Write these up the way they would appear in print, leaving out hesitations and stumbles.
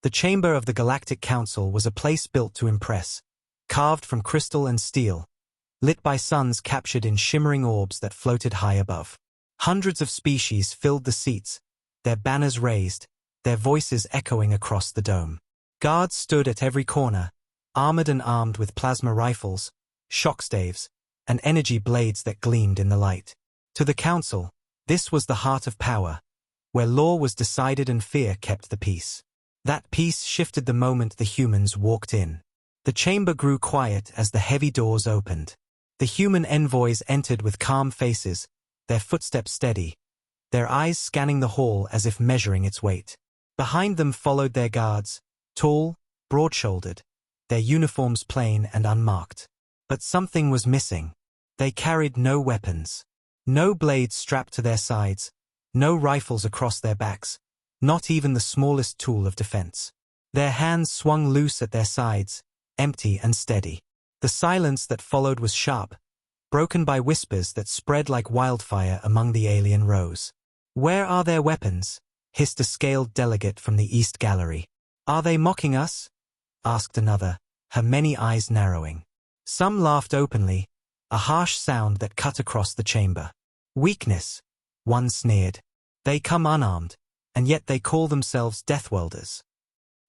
The chamber of the Galactic Council was a place built to impress, carved from crystal and steel, lit by suns captured in shimmering orbs that floated high above. Hundreds of species filled the seats, their banners raised, their voices echoing across the dome. Guards stood at every corner, armored and armed with plasma rifles, shock staves, and energy blades that gleamed in the light. To the Council, this was the heart of power, where law was decided and fear kept the peace. That peace shifted the moment the humans walked in. The chamber grew quiet as the heavy doors opened. The human envoys entered with calm faces, their footsteps steady, their eyes scanning the hall as if measuring its weight. Behind them followed their guards, tall, broad-shouldered, their uniforms plain and unmarked. But something was missing. They carried no weapons. No blades strapped to their sides, no rifles across their backs, not even the smallest tool of defense. Their hands swung loose at their sides, empty and steady. The silence that followed was sharp, broken by whispers that spread like wildfire among the alien rows. "Where are their weapons?" hissed a scaled delegate from the East Gallery. "Are they mocking us?" asked another, her many eyes narrowing. Some laughed openly, a harsh sound that cut across the chamber. "Weakness," one sneered. "They come unarmed, and yet they call themselves Deathwelders."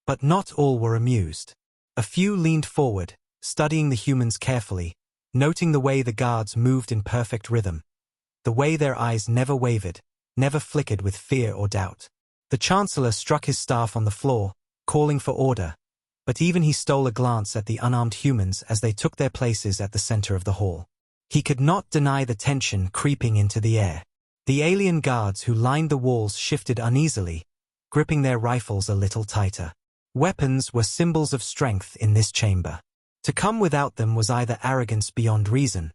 But not all were amused. A few leaned forward, studying the humans carefully, noting the way the guards moved in perfect rhythm, the way their eyes never wavered, never flickered with fear or doubt. The Chancellor struck his staff on the floor, calling for order, but even he stole a glance at the unarmed humans as they took their places at the center of the hall. He could not deny the tension creeping into the air. The alien guards who lined the walls shifted uneasily, gripping their rifles a little tighter. Weapons were symbols of strength in this chamber. To come without them was either arrogance beyond reason,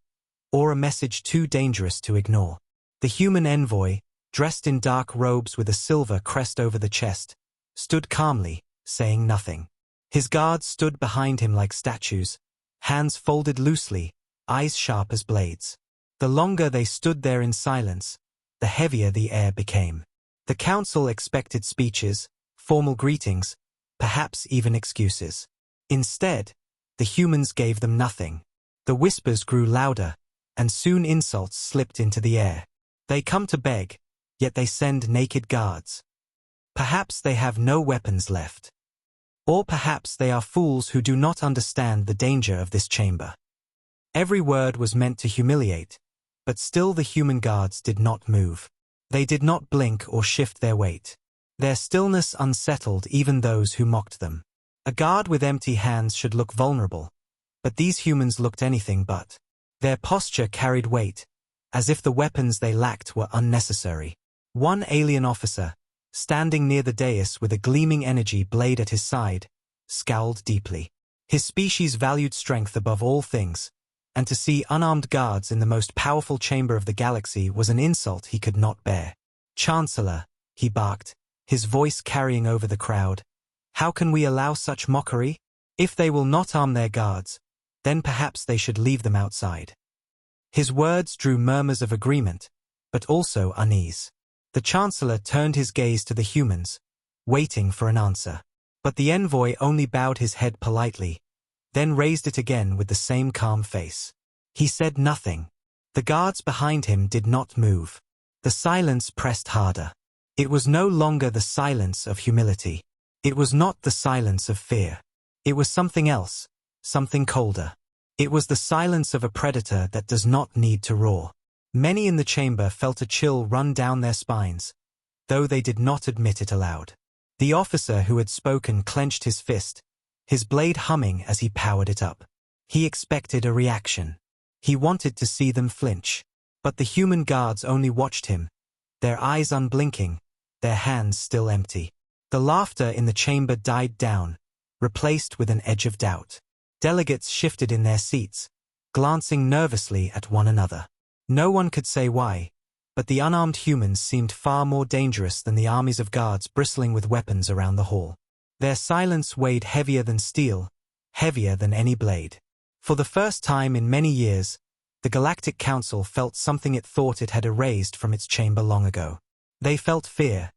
or a message too dangerous to ignore. The human envoy, dressed in dark robes with a silver crest over the chest, stood calmly, saying nothing. His guards stood behind him like statues, hands folded loosely, eyes sharp as blades. The longer they stood there in silence, the heavier the air became. The council expected speeches, formal greetings, perhaps even excuses. Instead, the humans gave them nothing. The whispers grew louder, and soon insults slipped into the air. They come to beg, yet they send naked guards. Perhaps they have no weapons left. Or perhaps they are fools who do not understand the danger of this chamber. Every word was meant to humiliate, but still the human guards did not move. They did not blink or shift their weight. Their stillness unsettled even those who mocked them. A guard with empty hands should look vulnerable, but these humans looked anything but. Their posture carried weight, as if the weapons they lacked were unnecessary. One alien officer, standing near the dais with a gleaming energy blade at his side, scowled deeply. His species valued strength above all things, and to see unarmed guards in the most powerful chamber of the galaxy was an insult he could not bear. "Chancellor," he barked, his voice carrying over the crowd, "how can we allow such mockery? If they will not arm their guards, then perhaps they should leave them outside." His words drew murmurs of agreement, but also unease. The Chancellor turned his gaze to the humans, waiting for an answer. But the envoy only bowed his head politely, then raised it again with the same calm face. He said nothing. The guards behind him did not move. The silence pressed harder. It was no longer the silence of humility. It was not the silence of fear. It was something else, something colder. It was the silence of a predator that does not need to roar. Many in the chamber felt a chill run down their spines, though they did not admit it aloud. The officer who had spoken clenched his fist, his blade humming as he powered it up. He expected a reaction. He wanted to see them flinch. But the human guards only watched him, their eyes unblinking, their hands still empty. The laughter in the chamber died down, replaced with an edge of doubt. Delegates shifted in their seats, glancing nervously at one another. No one could say why, but the unarmed humans seemed far more dangerous than the armies of guards bristling with weapons around the hall. Their silence weighed heavier than steel, heavier than any blade. For the first time in many years, the Galactic Council felt something it thought it had erased from its chamber long ago. They felt fear.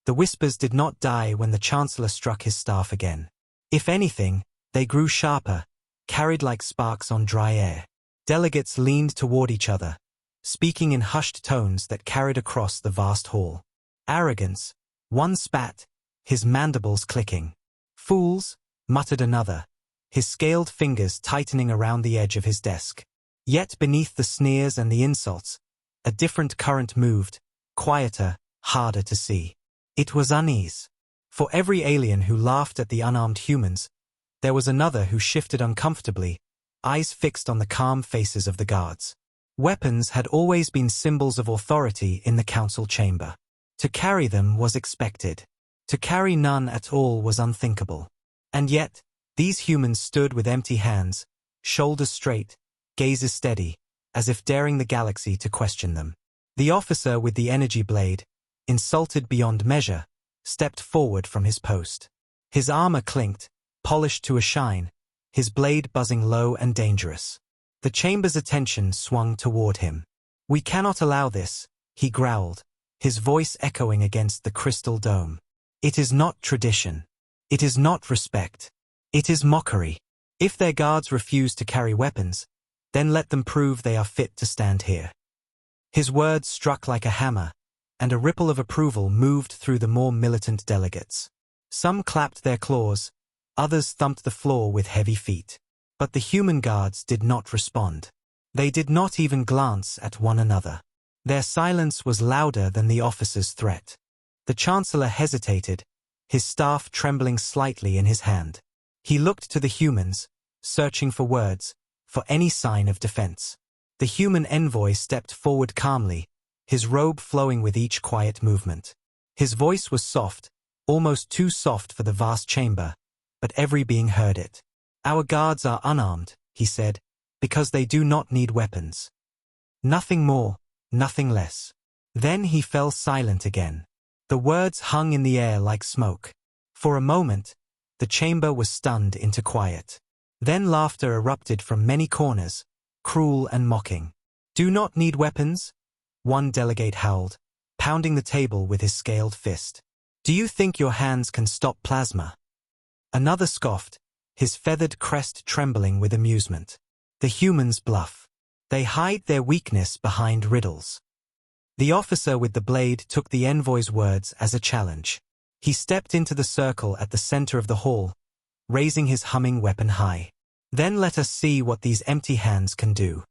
The whispers did not die when the Chancellor struck his staff again. If anything, they grew sharper, carried like sparks on dry air. Delegates leaned toward each other, speaking in hushed tones that carried across the vast hall. Arrogance, one spat, his mandibles clicking. Fools, muttered another, his scaled fingers tightening around the edge of his desk. Yet beneath the sneers and the insults, a different current moved, quieter, harder to see. It was unease. For every alien who laughed at the unarmed humans, there was another who shifted uncomfortably, eyes fixed on the calm faces of the guards. Weapons had always been symbols of authority in the council chamber. To carry them was expected. To carry none at all was unthinkable. And yet, these humans stood with empty hands, shoulders straight, gazes steady, as if daring the galaxy to question them. The officer with the energy blade, insulted beyond measure, stepped forward from his post. His armor clinked, polished to a shine, his blade buzzing low and dangerous. The chamber's attention swung toward him. "We cannot allow this," he growled, his voice echoing against the crystal dome. "It is not tradition. It is not respect. It is mockery. If their guards refuse to carry weapons, then let them prove they are fit to stand here." His words struck like a hammer, and a ripple of approval moved through the more militant delegates. Some clapped their claws, others thumped the floor with heavy feet. But the human guards did not respond. They did not even glance at one another. Their silence was louder than the officer's threat. The Chancellor hesitated, his staff trembling slightly in his hand. He looked to the humans, searching for words, for any sign of defense. The human envoy stepped forward calmly, his robe flowing with each quiet movement. His voice was soft, almost too soft for the vast chamber, but every being heard it. "Our guards are unarmed," he said, "because they do not need weapons. Nothing more, nothing less." Then he fell silent again. The words hung in the air like smoke. For a moment, the chamber was stunned into quiet. Then laughter erupted from many corners, cruel and mocking. "Do not need weapons?" one delegate howled, pounding the table with his scaled fist. "Do you think your hands can stop plasma?" Another scoffed, his feathered crest trembling with amusement. "The humans bluff. They hide their weakness behind riddles." The officer with the blade took the envoy's words as a challenge. He stepped into the circle at the center of the hall, raising his humming weapon high. "Then let us see what these empty hands can do."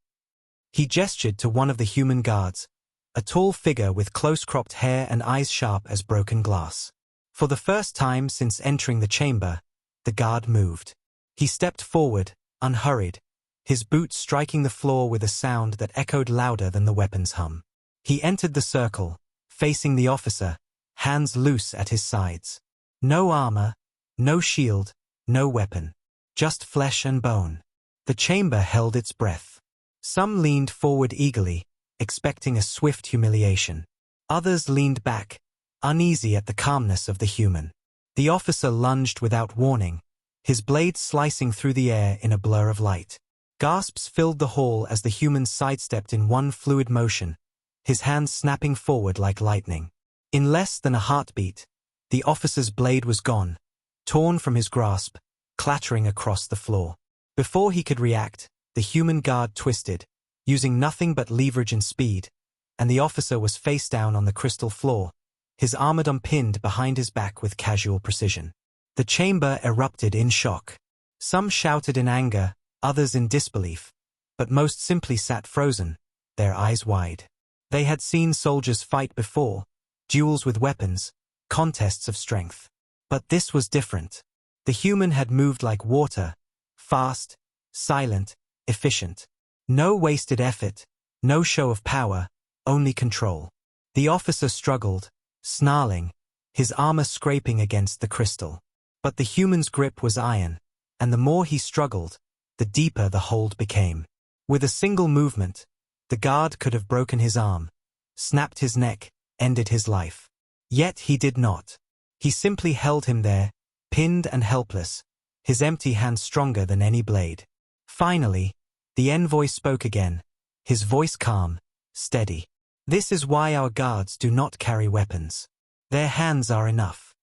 He gestured to one of the human guards, a tall figure with close-cropped hair and eyes sharp as broken glass. For the first time since entering the chamber, the guard moved. He stepped forward, unhurried, his boots striking the floor with a sound that echoed louder than the weapon's hum. He entered the circle, facing the officer, hands loose at his sides. No armor, no shield, no weapon. Just flesh and bone. The chamber held its breath. Some leaned forward eagerly, expecting a swift humiliation. Others leaned back, uneasy at the calmness of the human. The officer lunged without warning, his blade slicing through the air in a blur of light. Gasps filled the hall as the human sidestepped in one fluid motion, his hands snapping forward like lightning. In less than a heartbeat, the officer's blade was gone, torn from his grasp, clattering across the floor. Before he could react, the human guard twisted, using nothing but leverage and speed, and the officer was face down on the crystal floor, his armor unpinned behind his back with casual precision. The chamber erupted in shock. Some shouted in anger, others in disbelief, but most simply sat frozen, their eyes wide. They had seen soldiers fight before, duels with weapons, contests of strength. But this was different. The human had moved like water, fast, silent, efficient. No wasted effort, no show of power, only control. The officer struggled, snarling, his armor scraping against the crystal. But the human's grip was iron, and the more he struggled, the deeper the hold became. With a single movement, the guard could have broken his arm, snapped his neck, ended his life. Yet he did not. He simply held him there, pinned and helpless, his empty hand stronger than any blade. Finally, the envoy spoke again, his voice calm, steady. "This is why our guards do not carry weapons. Their hands are enough.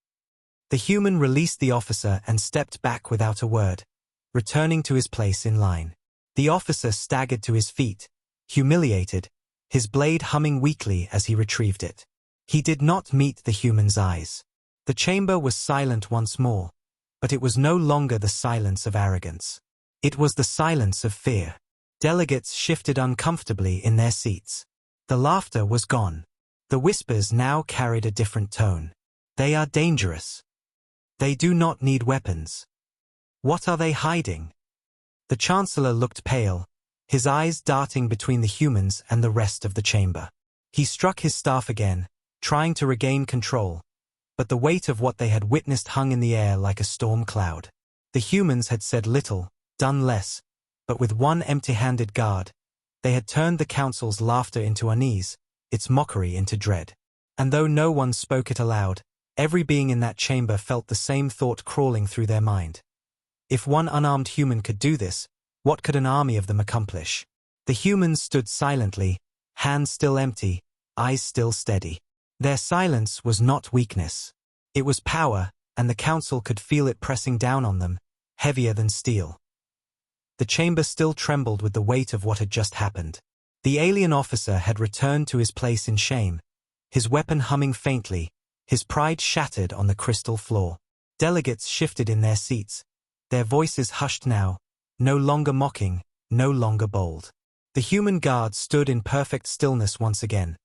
The human released the officer and stepped back without a word, returning to his place in line. The officer staggered to his feet, humiliated, his blade humming weakly as he retrieved it. He did not meet the human's eyes. The chamber was silent once more, but it was no longer the silence of arrogance. It was the silence of fear. Delegates shifted uncomfortably in their seats. The laughter was gone. The whispers now carried a different tone. They are dangerous. They do not need weapons. What are they hiding? The Chancellor looked pale, his eyes darting between the humans and the rest of the chamber. He struck his staff again, trying to regain control, but the weight of what they had witnessed hung in the air like a storm cloud. The humans had said little, done less, but with one empty-handed guard, they had turned the Council's laughter into unease, its mockery into dread. And though no one spoke it aloud, every being in that chamber felt the same thought crawling through their mind. If one unarmed human could do this, what could an army of them accomplish? The humans stood silently, hands still empty, eyes still steady. Their silence was not weakness. It was power, and the Council could feel it pressing down on them, heavier than steel. The chamber still trembled with the weight of what had just happened. The alien officer had returned to his place in shame, his weapon humming faintly, his pride shattered on the crystal floor. Delegates shifted in their seats, their voices hushed now, no longer mocking, no longer bold. The human guards stood in perfect stillness once again,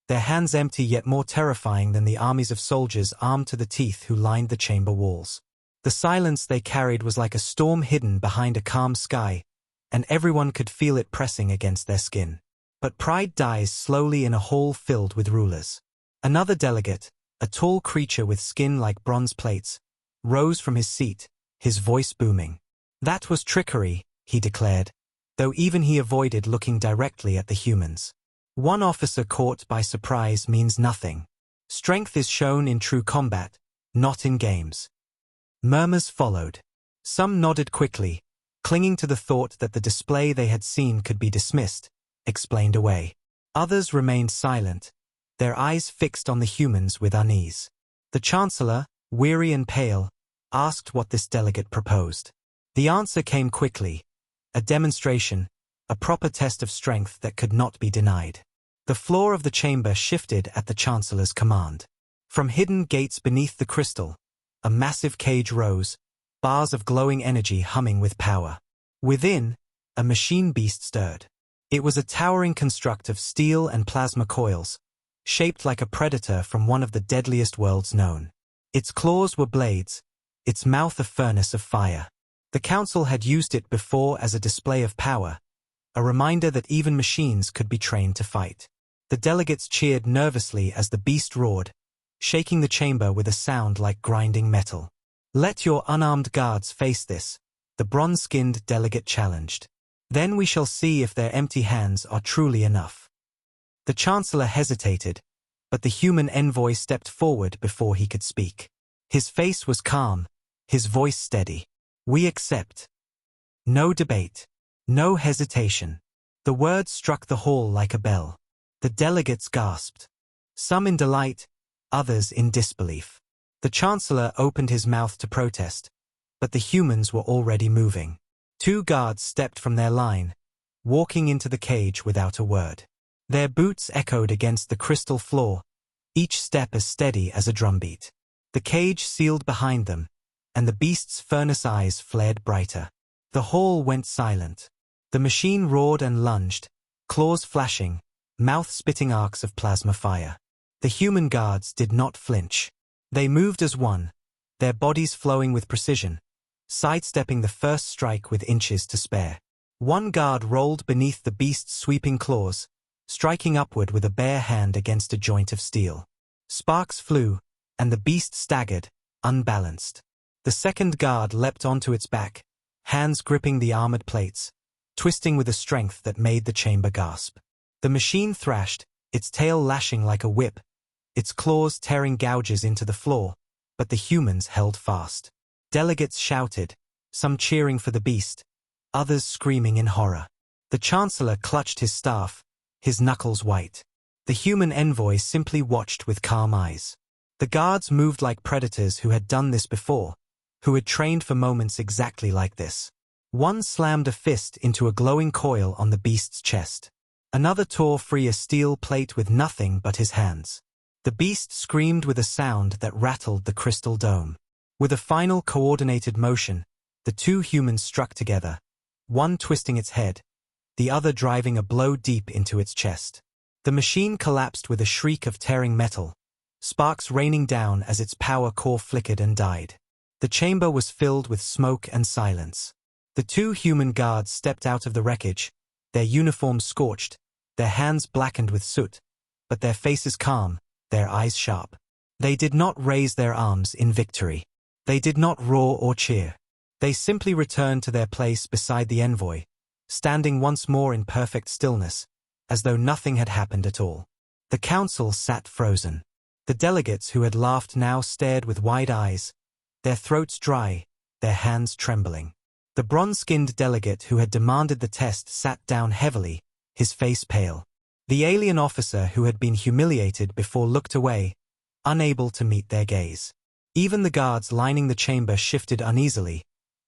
their hands empty yet more terrifying than the armies of soldiers armed to the teeth who lined the chamber walls. The silence they carried was like a storm hidden behind a calm sky, and everyone could feel it pressing against their skin. But pride dies slowly in a hall filled with rulers. Another delegate, a tall creature with skin like bronze plates, rose from his seat, his voice booming. That was trickery, he declared, though even he avoided looking directly at the humans. One officer caught by surprise means nothing. Strength is shown in true combat, not in games. Murmurs followed. Some nodded quickly, clinging to the thought that the display they had seen could be dismissed, explained away. Others remained silent, their eyes fixed on the humans with unease. The Chancellor, weary and pale, asked what this delegate proposed. The answer came quickly, a demonstration, a proper test of strength that could not be denied. The floor of the chamber shifted at the Chancellor's command. From hidden gates beneath the crystal, a massive cage rose, bars of glowing energy humming with power. Within, a machine beast stirred. It was a towering construct of steel and plasma coils, shaped like a predator from one of the deadliest worlds known. Its claws were blades, its mouth a furnace of fire. The Council had used it before as a display of power, a reminder that even machines could be trained to fight. The delegates cheered nervously as the beast roared, shaking the chamber with a sound like grinding metal. "Let your unarmed guards face this," the bronze-skinned delegate challenged. "Then we shall see if their empty hands are truly enough." The Chancellor hesitated, but the human envoy stepped forward before he could speak. His face was calm, his voice steady. "We accept. No debate. No hesitation." The words struck the hall like a bell. The delegates gasped. Some in delight, others in disbelief. The Chancellor opened his mouth to protest, but the humans were already moving. Two guards stepped from their line, walking into the cage without a word. Their boots echoed against the crystal floor, each step as steady as a drumbeat. The cage sealed behind them, and the beast's furnace eyes flared brighter. The hall went silent. The machine roared and lunged, claws flashing, mouth spitting arcs of plasma fire. The human guards did not flinch. They moved as one, their bodies flowing with precision, sidestepping the first strike with inches to spare. One guard rolled beneath the beast's sweeping claws, striking upward with a bare hand against a joint of steel. Sparks flew, and the beast staggered, unbalanced. The second guard leapt onto its back, hands gripping the armored plates, twisting with a strength that made the chamber gasp. The machine thrashed, its tail lashing like a whip, its claws tearing gouges into the floor, but the humans held fast. Delegates shouted, some cheering for the beast, others screaming in horror. The Chancellor clutched his staff, his knuckles white. The human envoy simply watched with calm eyes. The guards moved like predators who had done this before, who had trained for moments exactly like this. One slammed a fist into a glowing coil on the beast's chest. Another tore free a steel plate with nothing but his hands. The beast screamed with a sound that rattled the crystal dome. With a final coordinated motion, the two humans struck together, one twisting its head, the other driving a blow deep into its chest. The machine collapsed with a shriek of tearing metal, sparks raining down as its power core flickered and died. The chamber was filled with smoke and silence. The two human guards stepped out of the wreckage, their uniforms scorched, their hands blackened with soot, but their faces calm, their eyes sharp. They did not raise their arms in victory. They did not roar or cheer. They simply returned to their place beside the envoy, standing once more in perfect stillness, as though nothing had happened at all. The council sat frozen. The delegates who had laughed now stared with wide eyes, their throats dry, their hands trembling. The bronze-skinned delegate who had demanded the test sat down heavily, his face pale. The alien officer who had been humiliated before looked away, unable to meet their gaze. Even the guards lining the chamber shifted uneasily,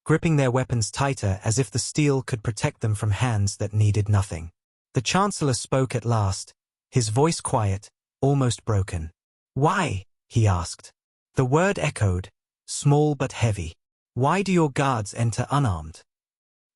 gripping their weapons tighter as if the steel could protect them from hands that needed nothing. The Chancellor spoke at last, his voice quiet, almost broken. "Why?" he asked. The word echoed, small but heavy. "Why do your guards enter unarmed?"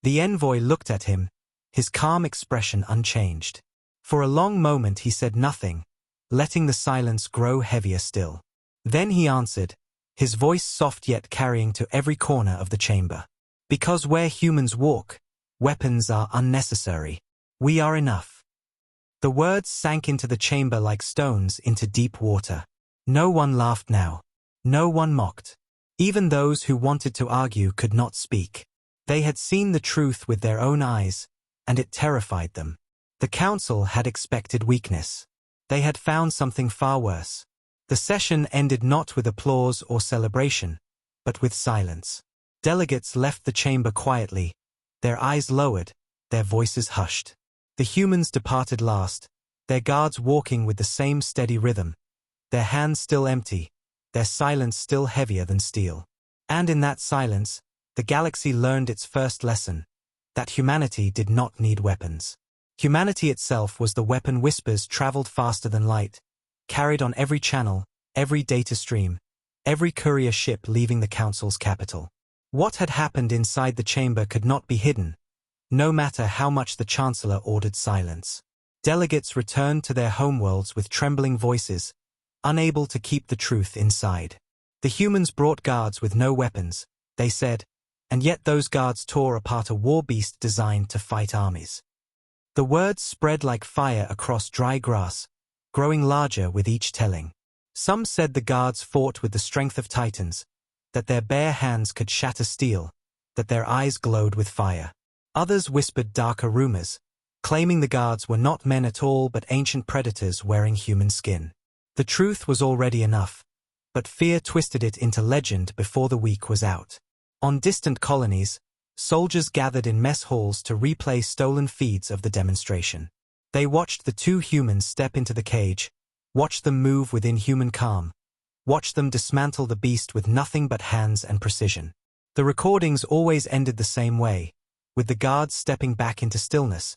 The envoy looked at him, his calm expression unchanged. For a long moment he said nothing, letting the silence grow heavier still. Then he answered, his voice soft yet carrying to every corner of the chamber. "Because where humans walk, weapons are unnecessary. We are enough." The words sank into the chamber like stones into deep water. No one laughed now. No one mocked. Even those who wanted to argue could not speak. They had seen the truth with their own eyes, and it terrified them. The council had expected weakness. They had found something far worse. The session ended not with applause or celebration, but with silence. Delegates left the chamber quietly, their eyes lowered, their voices hushed. The humans departed last, their guards walking with the same steady rhythm, their hands still empty, their silence still heavier than steel. And in that silence, the galaxy learned its first lesson, that humanity did not need weapons. Humanity itself was the weapon. Whispers traveled faster than light, carried on every channel, every data stream, every courier ship leaving the Council's capital. What had happened inside the chamber could not be hidden, no matter how much the Chancellor ordered silence. Delegates returned to their homeworlds with trembling voices, unable to keep the truth inside. The humans brought guards with no weapons, they said, and yet those guards tore apart a war beast designed to fight armies. The words spread like fire across dry grass, growing larger with each telling. Some said the guards fought with the strength of titans, that their bare hands could shatter steel, that their eyes glowed with fire. Others whispered darker rumors, claiming the guards were not men at all but ancient predators wearing human skin. The truth was already enough, but fear twisted it into legend before the week was out. On distant colonies, soldiers gathered in mess halls to replay stolen feeds of the demonstration. They watched the two humans step into the cage, watched them move with inhuman calm, watched them dismantle the beast with nothing but hands and precision. The recordings always ended the same way, with the guards stepping back into stillness,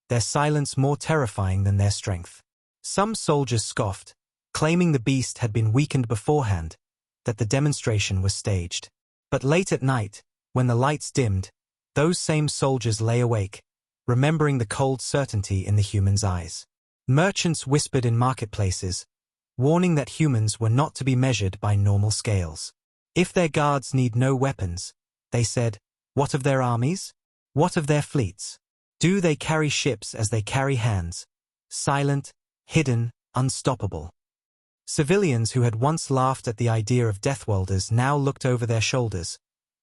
their silence more terrifying than their strength. Some soldiers scoffed, claiming the beast had been weakened beforehand, that the demonstration was staged. But late at night, when the lights dimmed, those same soldiers lay awake, remembering the cold certainty in the humans' eyes. Merchants whispered in marketplaces, warning that humans were not to be measured by normal scales. If their guards need no weapons, they said, what of their armies? What of their fleets? Do they carry ships as they carry hands? Silent, hidden, unstoppable. Civilians who had once laughed at the idea of Deathwelders now looked over their shoulders,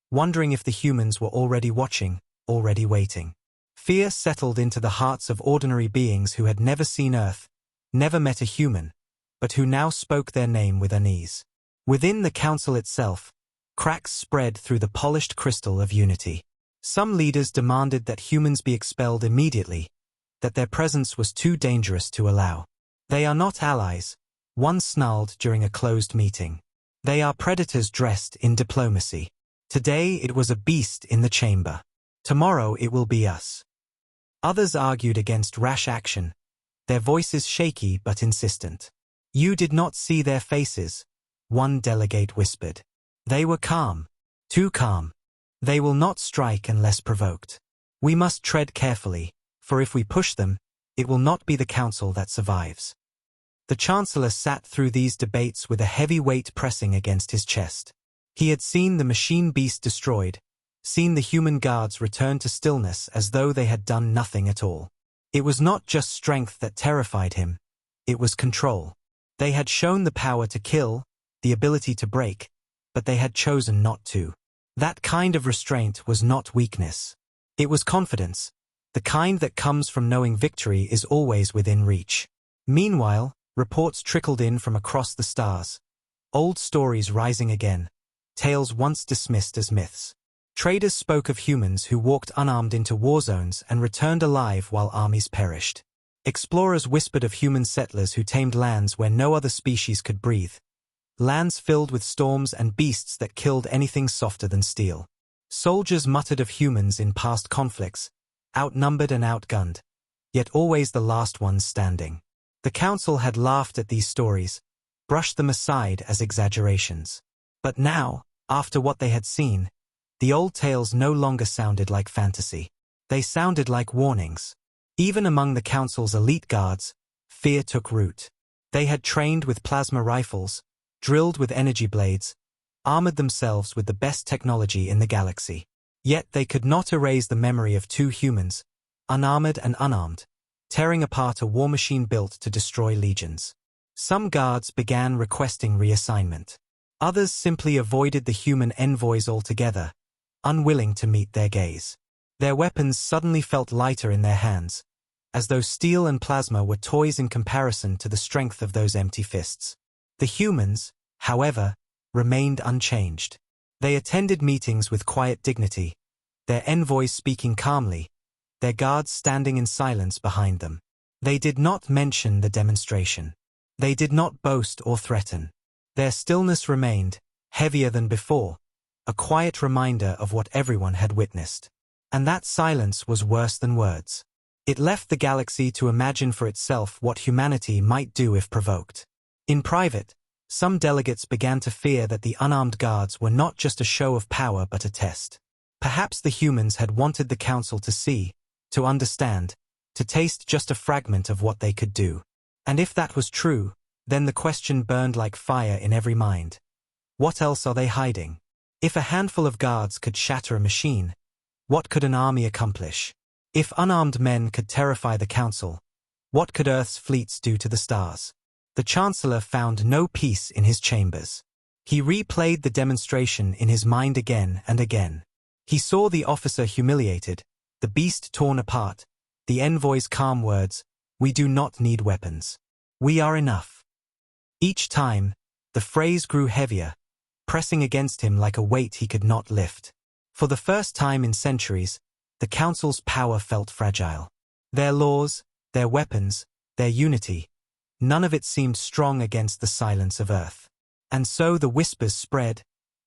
wondering if the humans were already watching, already waiting. Fear settled into the hearts of ordinary beings who had never seen Earth, never met a human, but who now spoke their name with unease. Within the council itself, cracks spread through the polished crystal of unity. Some leaders demanded that humans be expelled immediately, that their presence was too dangerous to allow. They are not allies, One snarled during a closed meeting. They are predators dressed in diplomacy. Today it was a beast in the chamber. Tomorrow it will be us. Others argued against rash action, their voices shaky but insistent. You did not see their faces, one delegate whispered. They were calm. Too calm. They will not strike unless provoked. We must tread carefully, for if we push them, it will not be the council that survives. The Chancellor sat through these debates with a heavy weight pressing against his chest. He had seen the machine beast destroyed, seen the human guards return to stillness as though they had done nothing at all. It was not just strength that terrified him, it was control. They had shown the power to kill, the ability to break, but they had chosen not to. That kind of restraint was not weakness. It was confidence, the kind that comes from knowing victory is always within reach. Meanwhile, reports trickled in from across the stars. Old stories rising again, tales once dismissed as myths. Traders spoke of humans who walked unarmed into war zones and returned alive while armies perished. Explorers whispered of human settlers who tamed lands where no other species could breathe. Lands filled with storms and beasts that killed anything softer than steel. Soldiers muttered of humans in past conflicts, outnumbered and outgunned, yet always the last ones standing. The council had laughed at these stories, brushed them aside as exaggerations. But now, after what they had seen, the old tales no longer sounded like fantasy. They sounded like warnings. Even among the council's elite guards, fear took root. They had trained with plasma rifles, drilled with energy blades, armored themselves with the best technology in the galaxy. Yet they could not erase the memory of two humans, unarmored and unarmed, tearing apart a war machine built to destroy legions. Some guards began requesting reassignment. Others simply avoided the human envoys altogether, unwilling to meet their gaze. Their weapons suddenly felt lighter in their hands, as though steel and plasma were toys in comparison to the strength of those empty fists. The humans, however, remained unchanged. They attended meetings with quiet dignity, their envoys speaking calmly, their guards standing in silence behind them. They did not mention the demonstration. They did not boast or threaten. Their stillness remained, heavier than before, a quiet reminder of what everyone had witnessed. And that silence was worse than words. It left the galaxy to imagine for itself what humanity might do if provoked. In private, some delegates began to fear that the unarmed guards were not just a show of power but a test. Perhaps the humans had wanted the council to see, to understand, to taste just a fragment of what they could do. And if that was true, then the question burned like fire in every mind. What else are they hiding? If a handful of guards could shatter a machine, what could an army accomplish? If unarmed men could terrify the council, what could Earth's fleets do to the stars? The Chancellor found no peace in his chambers. He replayed the demonstration in his mind again and again. He saw the officer humiliated, the beast torn apart, the envoy's calm words, "We do not need weapons. We are enough." Each time, the phrase grew heavier, pressing against him like a weight he could not lift. For the first time in centuries, the Council's power felt fragile. Their laws, their weapons, their unity, none of it seemed strong against the silence of Earth. And so the whispers spread,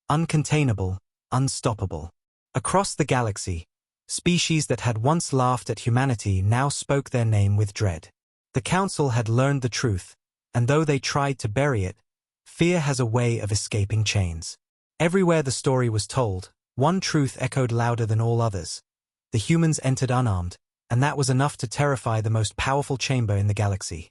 uncontainable, unstoppable. Across the galaxy, species that had once laughed at humanity now spoke their name with dread. The Council had learned the truth, and though they tried to bury it, fear has a way of escaping chains. Everywhere the story was told, one truth echoed louder than all others. The humans entered unarmed, and that was enough to terrify the most powerful chamber in the galaxy.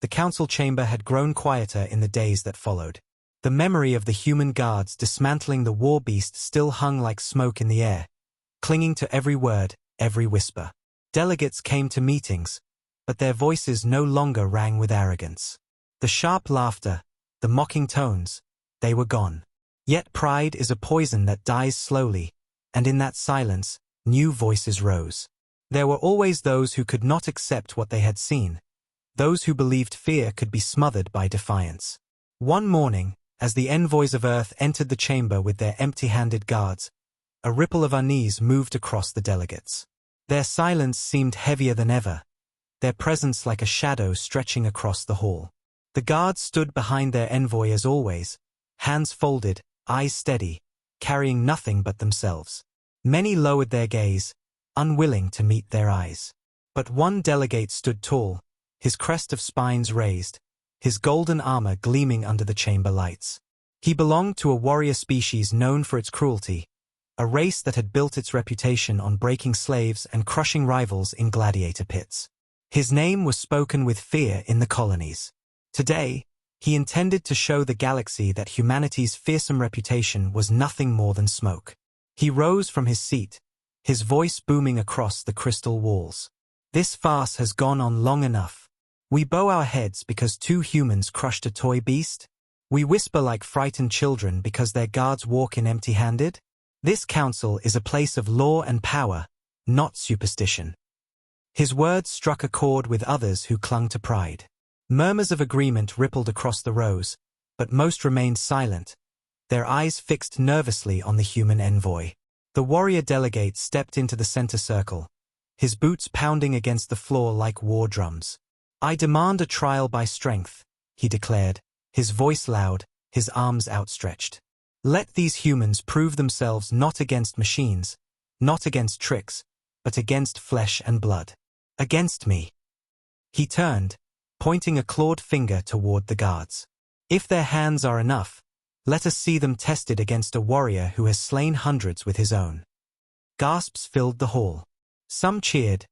The council chamber had grown quieter in the days that followed. The memory of the human guards dismantling the war beast still hung like smoke in the air, clinging to every word, every whisper. Delegates came to meetings, but their voices no longer rang with arrogance. The sharp laughter, the mocking tones, they were gone. Yet pride is a poison that dies slowly, and in that silence, new voices rose. There were always those who could not accept what they had seen, those who believed fear could be smothered by defiance. One morning, as the envoys of Earth entered the chamber with their empty-handed guards, a ripple of unease moved across the delegates. Their silence seemed heavier than ever, their presence like a shadow stretching across the hall. The guards stood behind their envoy as always, hands folded, eyes steady, carrying nothing but themselves. Many lowered their gaze, unwilling to meet their eyes. But one delegate stood tall, his crest of spines raised, his golden armor gleaming under the chamber lights. He belonged to a warrior species known for its cruelty, a race that had built its reputation on breaking slaves and crushing rivals in gladiator pits. His name was spoken with fear in the colonies. Today, he intended to show the galaxy that humanity's fearsome reputation was nothing more than smoke. He rose from his seat, his voice booming across the crystal walls. This farce has gone on long enough. We bow our heads because two humans crushed a toy beast? We whisper like frightened children because their guards walk in empty-handed? This council is a place of law and power, not superstition. His words struck a chord with others who clung to pride. Murmurs of agreement rippled across the rows, but most remained silent, their eyes fixed nervously on the human envoy. The warrior delegate stepped into the center circle, his boots pounding against the floor like war drums. "I demand a trial by strength," he declared, his voice loud, his arms outstretched. "Let these humans prove themselves not against machines, not against tricks, but against flesh and blood. Against me." He turned, pointing a clawed finger toward the guards. "If their hands are enough, let us see them tested against a warrior who has slain hundreds with his own." Gasps filled the hall. Some cheered,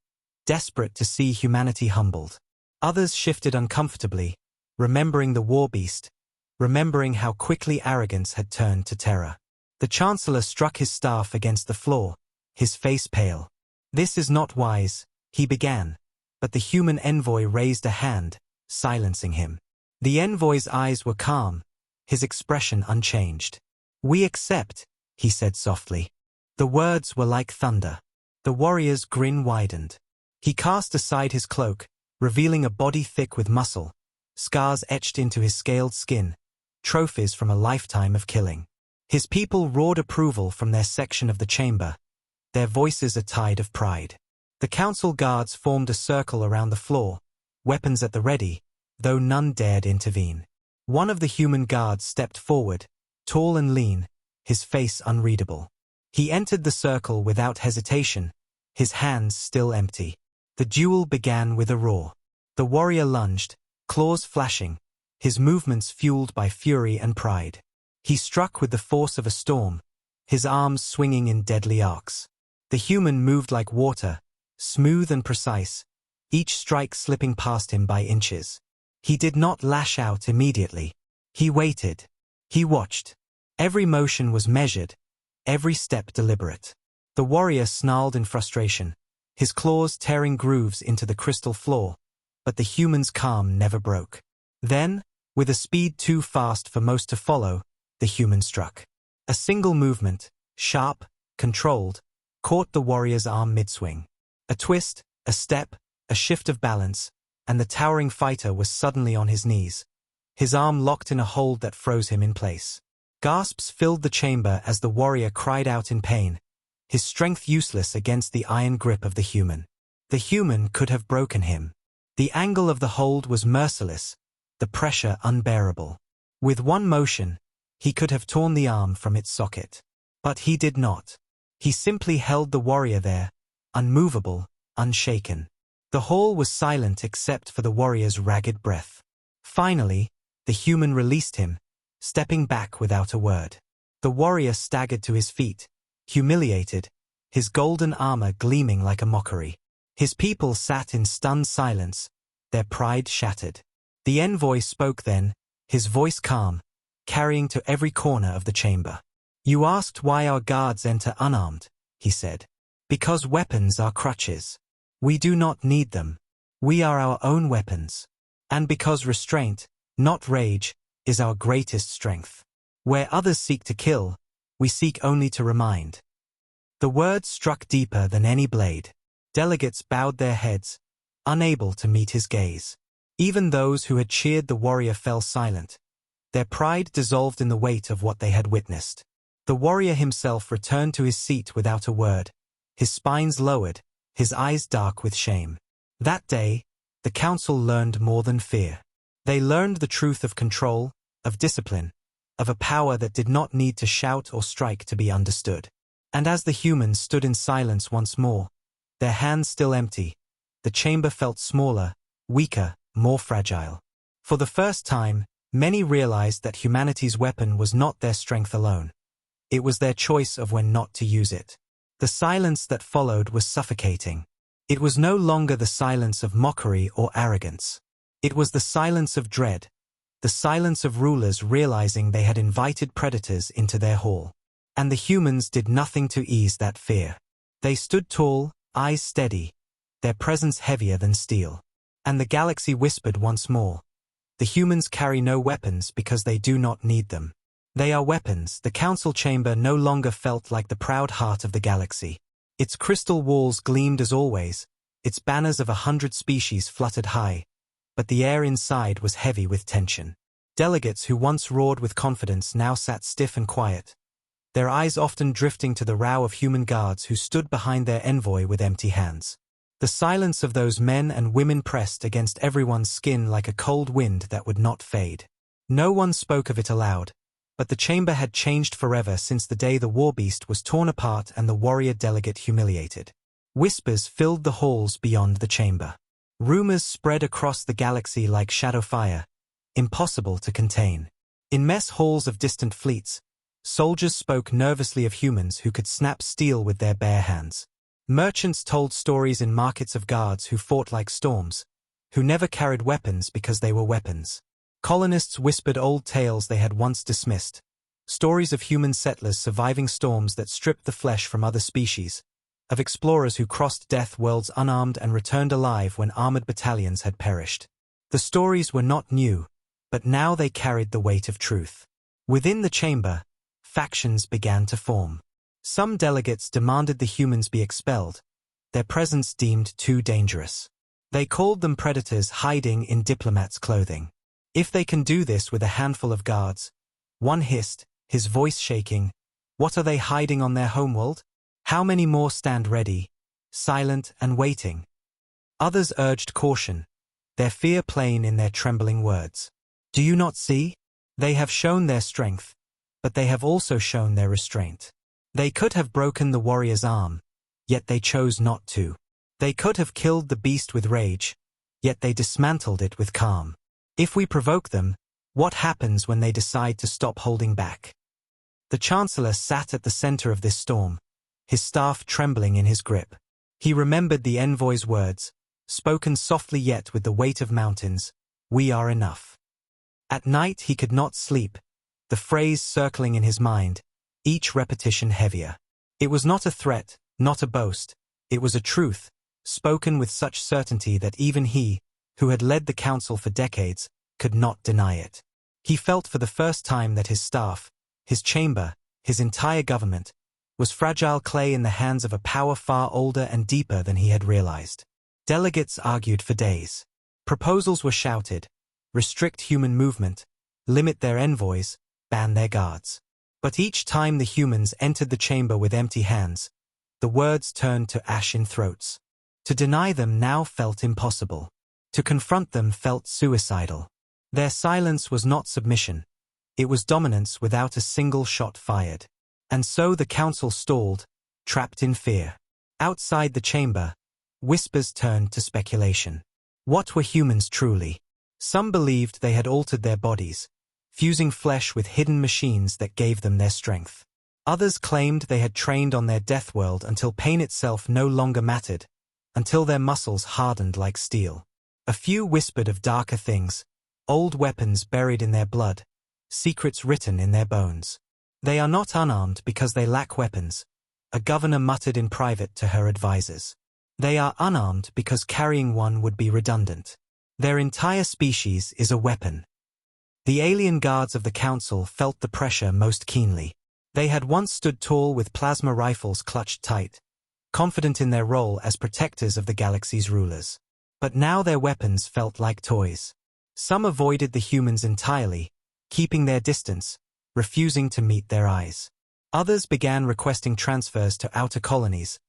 desperate to see humanity humbled. Others shifted uncomfortably, remembering the war beast, remembering how quickly arrogance had turned to terror. The Chancellor struck his staff against the floor, his face pale. "This is not wise," he began, but the human envoy raised a hand, silencing him. The envoy's eyes were calm, his expression unchanged. "We accept," he said softly. The words were like thunder. The warrior's grin widened. He cast aside his cloak, revealing a body thick with muscle, scars etched into his scaled skin, trophies from a lifetime of killing. His people roared approval from their section of the chamber, their voices a tide of pride. The council guards formed a circle around the floor, weapons at the ready, though none dared intervene. One of the human guards stepped forward, tall and lean, his face unreadable. He entered the circle without hesitation, his hands still empty. The duel began with a roar. The warrior lunged, claws flashing, his movements fueled by fury and pride. He struck with the force of a storm, his arms swinging in deadly arcs. The human moved like water, smooth and precise, each strike slipping past him by inches. He did not lash out immediately. He waited. He watched. Every motion was measured, every step deliberate. The warrior snarled in frustration, his claws tearing grooves into the crystal floor, but the human's calm never broke. Then, with a speed too fast for most to follow, the human struck. A single movement, sharp, controlled, caught the warrior's arm mid-swing. A twist, a step, a shift of balance, and the towering fighter was suddenly on his knees, his arm locked in a hold that froze him in place. Gasps filled the chamber as the warrior cried out in pain, his strength useless against the iron grip of the human. The human could have broken him. The angle of the hold was merciless, the pressure unbearable. With one motion, he could have torn the arm from its socket. But he did not. He simply held the warrior there, unmovable, unshaken. The hall was silent except for the warrior's ragged breath. Finally, the human released him, stepping back without a word. The warrior staggered to his feet, humiliated, his golden armor gleaming like a mockery. His people sat in stunned silence, their pride shattered. The envoy spoke then, his voice calm, carrying to every corner of the chamber. "You asked why our guards enter unarmed," he said. "Because weapons are crutches. We do not need them. We are our own weapons. And because restraint, not rage, is our greatest strength. Where others seek to kill, we seek only to remind." The words struck deeper than any blade. Delegates bowed their heads, unable to meet his gaze. Even those who had cheered the warrior fell silent, their pride dissolved in the weight of what they had witnessed. The warrior himself returned to his seat without a word, his spines lowered, his eyes dark with shame. That day, the council learned more than fear. They learned the truth of control, of discipline, of a power that did not need to shout or strike to be understood. And as the humans stood in silence once more, their hands still empty, the chamber felt smaller, weaker, more fragile. For the first time, many realized that humanity's weapon was not their strength alone. It was their choice of when not to use it. The silence that followed was suffocating. It was no longer the silence of mockery or arrogance. It was the silence of dread, the silence of rulers realizing they had invited predators into their hall. And the humans did nothing to ease that fear. They stood tall, eyes steady, their presence heavier than steel. And the galaxy whispered once more. The humans carry no weapons because they do not need them. They are weapons. The council chamber no longer felt like the proud heart of the galaxy. Its crystal walls gleamed as always, its banners of 100 species fluttered high, but the air inside was heavy with tension. Delegates who once roared with confidence now sat stiff and quiet, their eyes often drifting to the row of human guards who stood behind their envoy with empty hands. The silence of those men and women pressed against everyone's skin like a cold wind that would not fade. No one spoke of it aloud, but the chamber had changed forever since the day the warbeast was torn apart and the warrior delegate humiliated. Whispers filled the halls beyond the chamber. Rumors spread across the galaxy like shadow fire, impossible to contain. In mess halls of distant fleets, soldiers spoke nervously of humans who could snap steel with their bare hands. Merchants told stories in markets of guards who fought like storms, who never carried weapons because they were weapons. Colonists whispered old tales they had once dismissed, stories of human settlers surviving storms that stripped the flesh from other species, of explorers who crossed death worlds unarmed and returned alive when armored battalions had perished. The stories were not new, but now they carried the weight of truth. Within the chamber, factions began to form. Some delegates demanded the humans be expelled, their presence deemed too dangerous. They called them predators hiding in diplomats' clothing. If they can do this with a handful of guards, one hissed, his voice shaking, what are they hiding on their homeworld? How many more stand ready, silent and waiting? Others urged caution, their fear plain in their trembling words. Do you not see? They have shown their strength, but they have also shown their restraint. They could have broken the warrior's arm, yet they chose not to. They could have killed the beast with rage, yet they dismantled it with calm. If we provoke them, what happens when they decide to stop holding back? The Chancellor sat at the center of this storm, his staff trembling in his grip. He remembered the envoy's words, spoken softly yet with the weight of mountains, "We are enough." At night he could not sleep, the phrase circling in his mind, each repetition heavier. It was not a threat, not a boast, it was a truth, spoken with such certainty that even he, who had led the council for decades, could not deny it. He felt for the first time that his staff, his chamber, his entire government, was fragile clay in the hands of a power far older and deeper than he had realized. Delegates argued for days. Proposals were shouted, restrict human movement, limit their envoys, ban their guards. But each time the humans entered the chamber with empty hands, the words turned to ash in throats. To deny them now felt impossible. To confront them felt suicidal. Their silence was not submission. It was dominance without a single shot fired. And so the council stalled, trapped in fear. Outside the chamber, whispers turned to speculation. What were humans truly? Some believed they had altered their bodies, fusing flesh with hidden machines that gave them their strength. Others claimed they had trained on their death world until pain itself no longer mattered, until their muscles hardened like steel. A few whispered of darker things, old weapons buried in their blood, secrets written in their bones. They are not unarmed because they lack weapons, a governor muttered in private to her advisors. They are unarmed because carrying one would be redundant. Their entire species is a weapon. The alien guards of the council felt the pressure most keenly. They had once stood tall with plasma rifles clutched tight, confident in their role as protectors of the galaxy's rulers. But now their weapons felt like toys. Some avoided the humans entirely, keeping their distance, refusing to meet their eyes. Others began requesting transfers to outer colonies,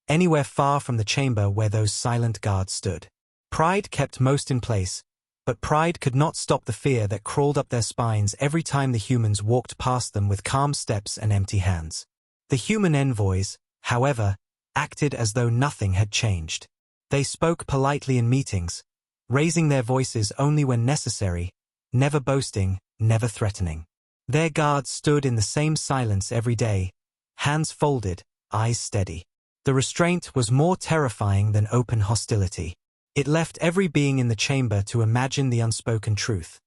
anywhere far from the chamber where those silent guards stood. Pride kept most in place, But pride could not stop the fear that crawled up their spines every time the humans walked past them with calm steps and empty hands. The human envoys, however, acted as though nothing had changed. They spoke politely in meetings, raising their voices only when necessary, never boasting, never threatening. Their guards stood in the same silence every day, hands folded, eyes steady. The restraint was more terrifying than open hostility. It left every being in the chamber to imagine the unspoken truth.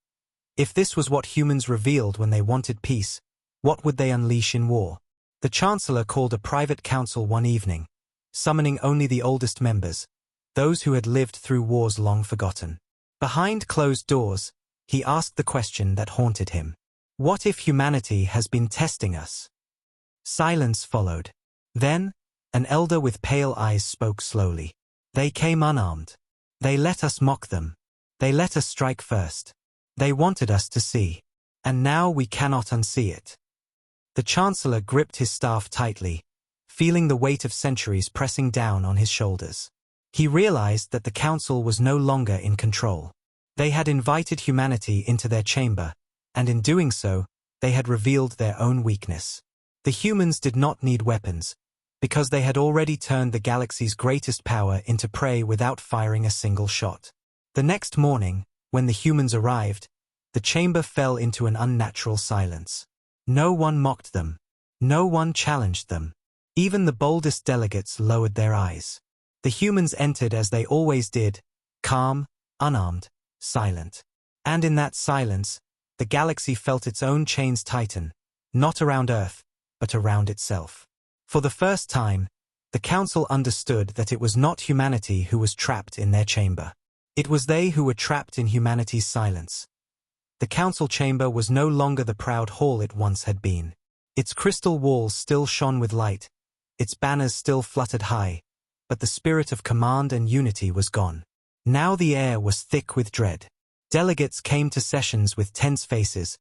If this was what humans revealed when they wanted peace, what would they unleash in war? The Chancellor called a private council one evening, summoning only the oldest members, those who had lived through wars long forgotten. Behind closed doors, he asked the question that haunted him. What if humanity has been testing us? Silence followed. Then, an elder with pale eyes spoke slowly. They came unarmed. They let us mock them. They let us strike first. They wanted us to see. And now we cannot unsee it. The Chancellor gripped his staff tightly, feeling the weight of centuries pressing down on his shoulders. He realized that the Council was no longer in control. They had invited humanity into their chamber, and in doing so, they had revealed their own weakness. The humans did not need weapons, because they had already turned the galaxy's greatest power into prey without firing a single shot. The next morning, when the humans arrived, the chamber fell into an unnatural silence. No one mocked them. No one challenged them. Even the boldest delegates lowered their eyes. The humans entered as they always did, calm, unarmed, silent. And in that silence, the galaxy felt its own chains tighten, not around Earth, but around itself. For the first time, the Council understood that it was not humanity who was trapped in their chamber. It was they who were trapped in humanity's silence. The Council chamber was no longer the proud hall it once had been. Its crystal walls still shone with light, its banners still fluttered high, but the spirit of command and unity was gone. Now the air was thick with dread. Delegates came to sessions with tense faces,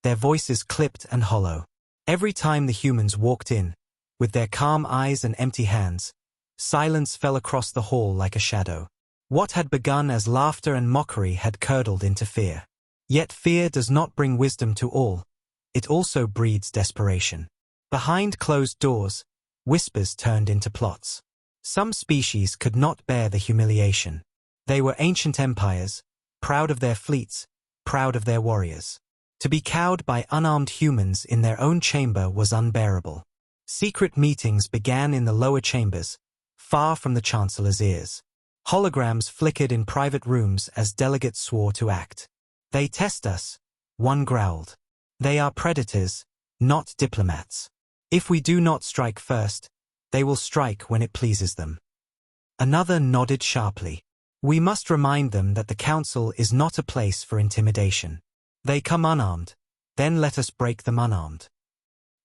their voices clipped and hollow. Every time the humans walked in, with their calm eyes and empty hands, silence fell across the hall like a shadow. What had begun as laughter and mockery had curdled into fear. Yet fear does not bring wisdom to all, it also breeds desperation. Behind closed doors, whispers turned into plots. Some species could not bear the humiliation. They were ancient empires, proud of their fleets, proud of their warriors. To be cowed by unarmed humans in their own chamber was unbearable. Secret meetings began in the lower chambers, far from the Chancellor's ears. Holograms flickered in private rooms as delegates swore to act. They test us, one growled. They are predators, not diplomats. If we do not strike first, they will strike when it pleases them. Another nodded sharply. We must remind them that the Council is not a place for intimidation. They come unarmed, then let us break them unarmed.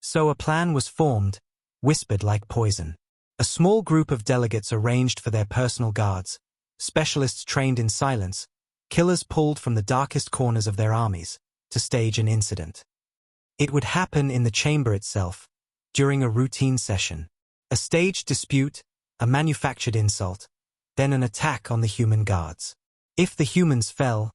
So a plan was formed, whispered like poison. A small group of delegates arranged for their personal guards, specialists trained in silence, killers pulled from the darkest corners of their armies, to stage an incident. It would happen in the chamber itself, during a routine session. A staged dispute, a manufactured insult, then an attack on the human guards. If the humans fell,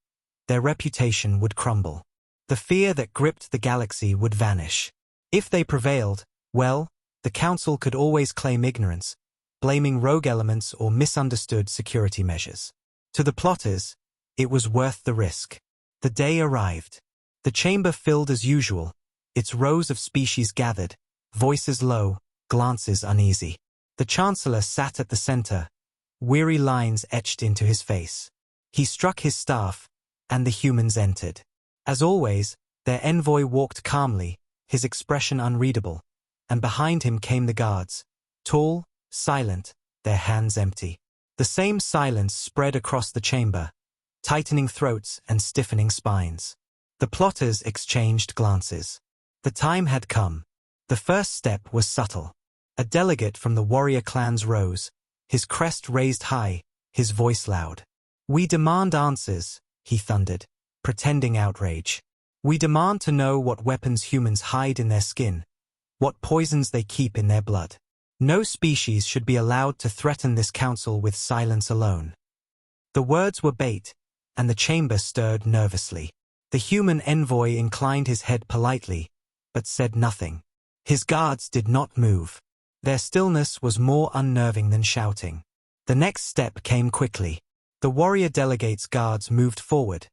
their reputation would crumble. The fear that gripped the galaxy would vanish. If they prevailed, well, the Council could always claim ignorance, blaming rogue elements or misunderstood security measures. To the plotters, it was worth the risk. The day arrived. The chamber filled as usual, its rows of species gathered, voices low, glances uneasy. The Chancellor sat at the center, weary lines etched into his face. He struck his staff, and the humans entered. As always, their envoy walked calmly, his expression unreadable, and behind him came the guards, tall, silent, their hands empty. The same silence spread across the chamber, tightening throats and stiffening spines. The plotters exchanged glances. The time had come. The first step was subtle. A delegate from the warrior clans rose, his crest raised high, his voice loud. We demand answers, he thundered, pretending outrage. We demand to know what weapons humans hide in their skin, what poisons they keep in their blood. No species should be allowed to threaten this council with silence alone. The words were bait, and the chamber stirred nervously. The human envoy inclined his head politely, but said nothing. His guards did not move. Their stillness was more unnerving than shouting. The next step came quickly. The warrior delegate's guards moved forward,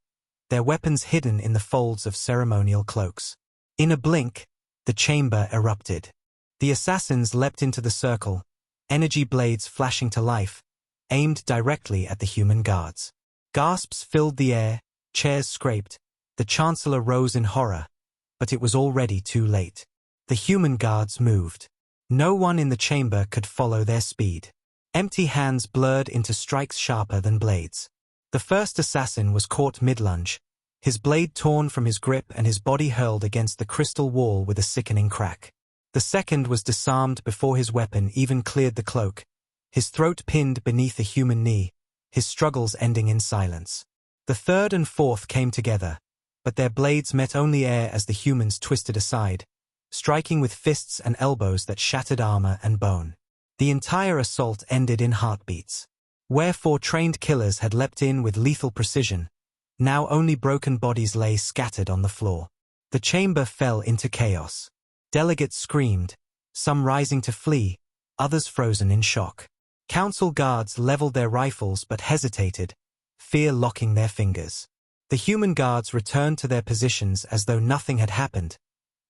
their weapons hidden in the folds of ceremonial cloaks. In a blink, the chamber erupted. The assassins leapt into the circle, energy blades flashing to life, aimed directly at the human guards. Gasps filled the air, chairs scraped, the chancellor rose in horror, but it was already too late. The human guards moved. No one in the chamber could follow their speed. Empty hands blurred into strikes sharper than blades. The first assassin was caught mid-lunge, his blade torn from his grip and his body hurled against the crystal wall with a sickening crack. The second was disarmed before his weapon even cleared the cloak, his throat pinned beneath a human knee, his struggles ending in silence. The third and fourth came together, but their blades met only air as the humans twisted aside, striking with fists and elbows that shattered armor and bone. The entire assault ended in heartbeats. Where 4 trained killers had leapt in with lethal precision, now only broken bodies lay scattered on the floor. The chamber fell into chaos. Delegates screamed, some rising to flee, others frozen in shock. Council guards leveled their rifles but hesitated, fear locking their fingers. The human guards returned to their positions as though nothing had happened,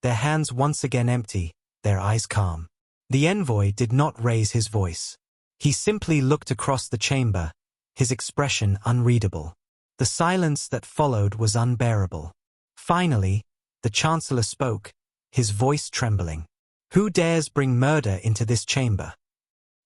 their hands once again empty, their eyes calm. The envoy did not raise his voice. He simply looked across the chamber, his expression unreadable. The silence that followed was unbearable. Finally, the chancellor spoke, his voice trembling. "Who dares bring murder into this chamber?"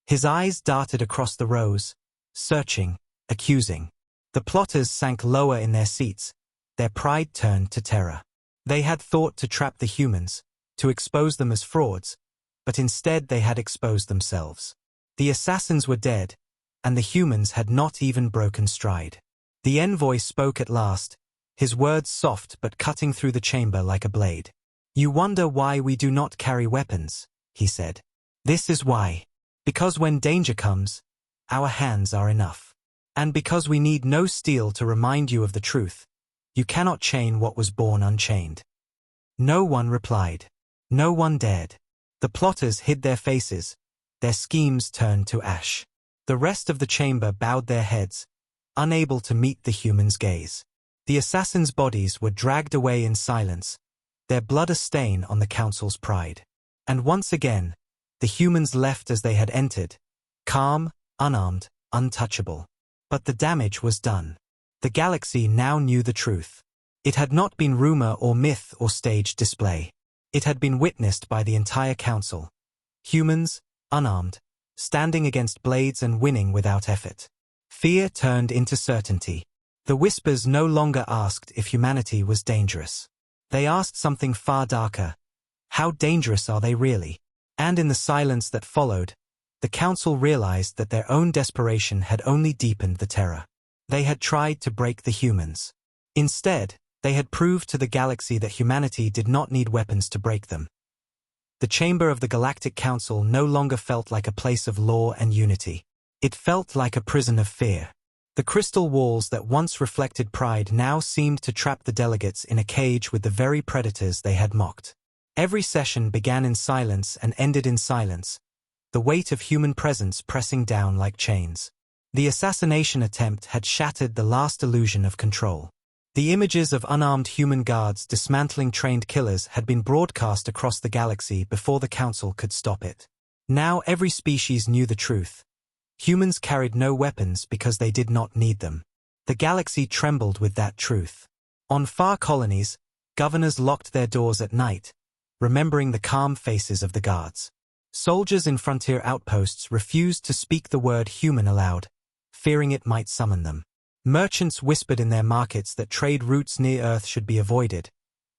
His eyes darted across the rows, searching, accusing. The plotters sank lower in their seats, their pride turned to terror. They had thought to trap the humans, to expose them as frauds, but instead they had exposed themselves. The assassins were dead, and the humans had not even broken stride. The envoy spoke at last, his words soft but cutting through the chamber like a blade. "You wonder why we do not carry weapons," he said. "This is why. Because when danger comes, our hands are enough. And because we need no steel to remind you of the truth, you cannot chain what was born unchained." No one replied. No one dared. The plotters hid their faces, their schemes turned to ash. The rest of the chamber bowed their heads, unable to meet the humans' gaze. The assassins' bodies were dragged away in silence, their blood a stain on the council's pride. And once again, the humans left as they had entered, calm, unarmed, untouchable. But the damage was done. The galaxy now knew the truth. It had not been rumor or myth or staged display. It had been witnessed by the entire council. Humans, unarmed, standing against blades and winning without effort. Fear turned into certainty. The whispers no longer asked if humanity was dangerous. They asked something far darker. How dangerous are they really? And in the silence that followed, the council realized that their own desperation had only deepened the terror. They had tried to break the humans. Instead, they had proved to the galaxy that humanity did not need weapons to break them. The chamber of the Galactic Council no longer felt like a place of law and unity. It felt like a prison of fear. The crystal walls that once reflected pride now seemed to trap the delegates in a cage with the very predators they had mocked. Every session began in silence and ended in silence, the weight of human presence pressing down like chains. The assassination attempt had shattered the last illusion of control. The images of unarmed human guards dismantling trained killers had been broadcast across the galaxy before the council could stop it. Now every species knew the truth. Humans carried no weapons because they did not need them. The galaxy trembled with that truth. On far colonies, governors locked their doors at night, remembering the calm faces of the guards. Soldiers in frontier outposts refused to speak the word human aloud, fearing it might summon them. Merchants whispered in their markets that trade routes near Earth should be avoided,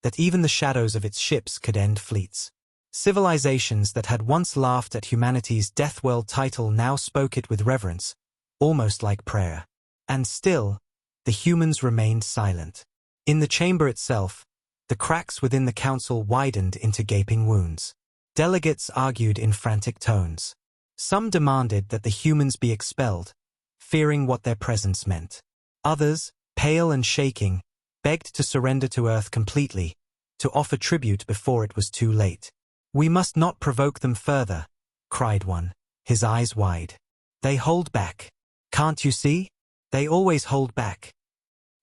that even the shadows of its ships could end fleets. Civilizations that had once laughed at humanity's death world title now spoke it with reverence, almost like prayer. And still, the humans remained silent. In the chamber itself, the cracks within the council widened into gaping wounds. Delegates argued in frantic tones. Some demanded that the humans be expelled, fearing what their presence meant. Others, pale and shaking, begged to surrender to Earth completely, to offer tribute before it was too late. "We must not provoke them further," cried one, his eyes wide. "They hold back. Can't you see? They always hold back."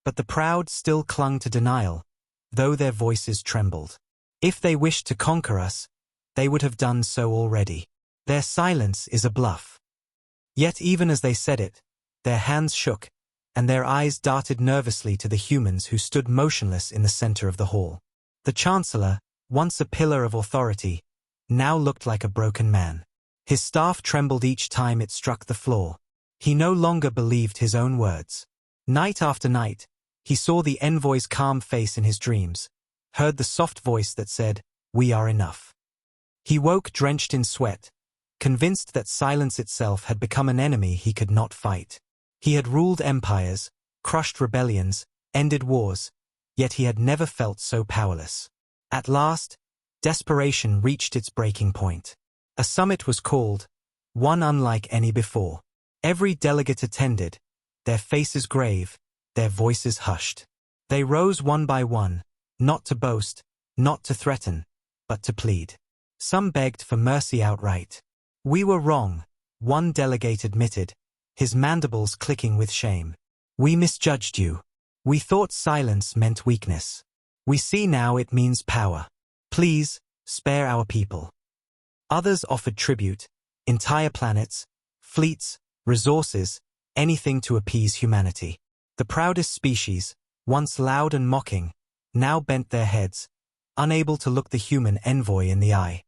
But the proud still clung to denial, though their voices trembled. If they wished to conquer us, they would have done so already. Their silence is a bluff. Yet even as they said it, their hands shook, and their eyes darted nervously to the humans who stood motionless in the center of the hall. The Chancellor, once a pillar of authority, now looked like a broken man. His staff trembled each time it struck the floor. He no longer believed his own words. Night after night, he saw the envoy's calm face in his dreams, heard the soft voice that said, "We are enough." He woke drenched in sweat, convinced that silence itself had become an enemy he could not fight. He had ruled empires, crushed rebellions, ended wars, yet he had never felt so powerless. At last, desperation reached its breaking point. A summit was called, one unlike any before. Every delegate attended, their faces grave, their voices hushed. They rose one by one, not to boast, not to threaten, but to plead. Some begged for mercy outright. "We were wrong," one delegate admitted, his mandibles clicking with shame. "We misjudged you. We thought silence meant weakness. We see now it means power. Please, spare our people." Others offered tribute, entire planets, fleets, resources, anything to appease humanity. The proudest species, once loud and mocking, now bent their heads, unable to look the human envoy in the eye.